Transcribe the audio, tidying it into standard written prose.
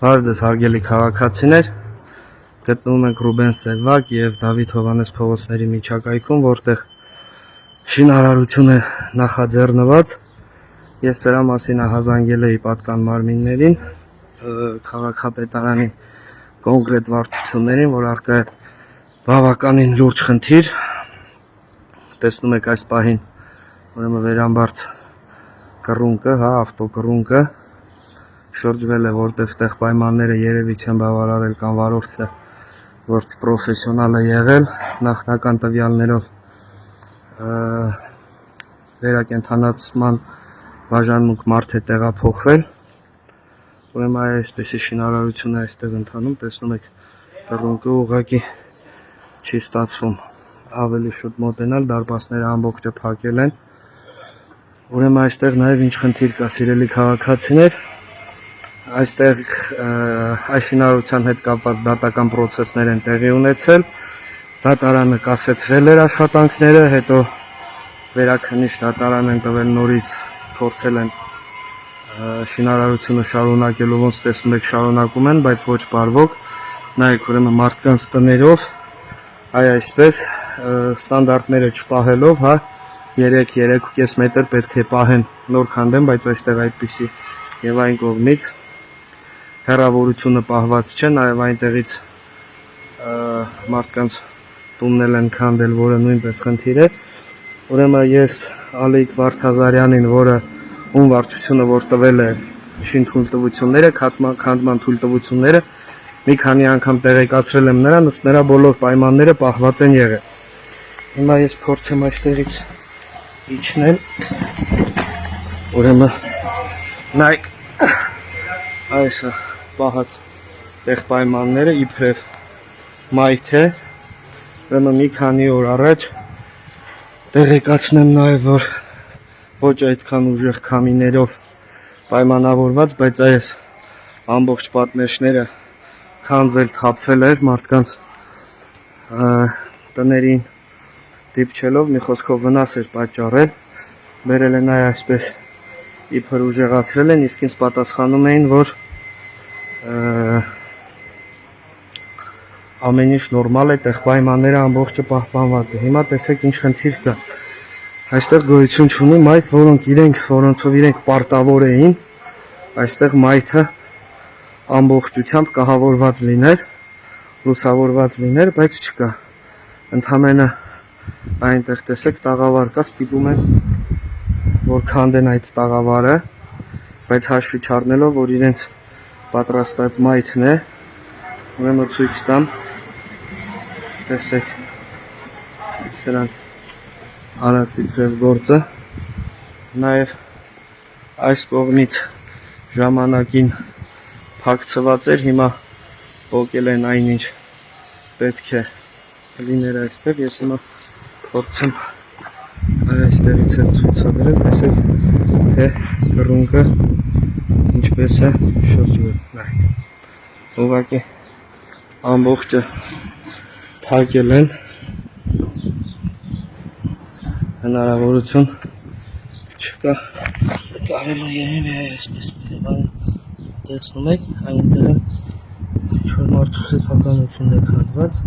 Բարև հարգելի քաղաքացիներ, գտնվում ենք Ռուբեն Սելվակ և Դավիթ Հովհաննես փողոցների միջակայքում, որտեղ շինարարություն է նախաձեռնված։ Ես սրա մասին ահազանգել էի պատկան մարմիններին, քաղաքապետարանի կոնկրետ վարչություններին, որ առկա է բավականին լուրջ խնդիր։ Տեսնում եք այս պահին ուրեմն վերամբարձ կռունկը, ավտոկռունկը շրջվել է, որտեղ տեղ պայմանները երևի չեն բավարարել կամ վարորդը որ պրոֆեսիոնալ է եղել, նախնական տվյալներով վերակենդանացման բաժանմունք մարդ է տեղափոխվել։ Ուրեմն այսպեսի շինարարություն է այստեղ ընթանում, տեսնում եք կռունկը ուղղակի չի ստացվում ավելի շուտ մոտենալ, դարպասները ամբողջը փակել են։ Ուրեմն այստեղ նաև ինչ խնդիր կա, սիրելի քաղաքացիներ, այստեղ այս շինարարության հետ կապված դատական պրոցեսներ են տեղի ունեցել, դատարանը կասեցրել էր աշխատանքները, հետո վերաքննիչ դատարան են տվել նորից, փորձել են շինարարությունը շարունակելու, ոնց տեսնում եք շարունակում են, բայց ոչ բարվոք, նայեք ուրեմն մարդկանց տներով, այսպես ստանդարտները չպահելով, 3-3.5 մետր պետք է պահեն նոր քանդեն, բայց այստեղ այդպիսի եւ այն կողմից հեռավորությունը պահված չէ, նաև այնտեղից մարդկանց տունն են քանդել, որը նույնպես խնդիր է։ Ուրեմն ես Ալիկ Վարդազարյանին, որը ում վարչությունը որ տվել է շինթույլտվությունները, քանդման թույլտվությունները, մի քանի անգամ տեղեկացրել եմ նրան, ըստ նրա բոլոր պայմանները պահված են եղել։ Հիմա ես փորձեմ այստեղից իջնել։ Ուրեմն նայեք, այս է պահած տեղ պայմանները, իբրև մայթ է, ուրեմն մի քանի օր առաջ տեղեկացնեմ նաև, որ ոչ այդքան ուժեղ քամիներով պայմանավորված, բայց այս ամբողջ պատնեշները քանդվել, թափվել էր մարդկանց տներին դիպչելով, մի խոսքով վնաս էր պատճառել, բերել են այսպես իբր ուժեղացրել են, իսկ ինձ պատասխանում էին, որ ամեն ինչ նորմալ է, տեղ պայմանները ամբողջը պահպանված է։ Հիմա տեսեք ինչ խնդիր կա։ Այստեղ գոյություն չունի մայթ, որոնցով իրենք պարտավոր էին այստեղ մայթը ամբողջությամբ կահավորված լիներ, լուսավորված լիներ, բայց չկա։ Ընդհանրապես այնտեղ տեսեք տաղավար կա, ստիպում են որ քանդեն այդ տաղավարը, բայց հաշվի չառնելով, որ իրենց պատրաստած մայթն է, ուրեմն ցույց տամ, տեսեք սրանց արած իբրև գործը, նաև այս կողմից ժամանակին փակցված էր, հիմա փոկել են այնինչ պետք է լիներ այստեղ, ես հիմա փորձեմ այստեղից էլ ցույցադրել, տեսեք թե կռունկը ինչպես է շրջվել, նայեք, ուղղակի ամբողջը փակել են, հնարավորություն չկա, կարելի երևի այսպես տեսնում եք, այնտեղ ինչ-որ մարդու սեփականություն է քանդված,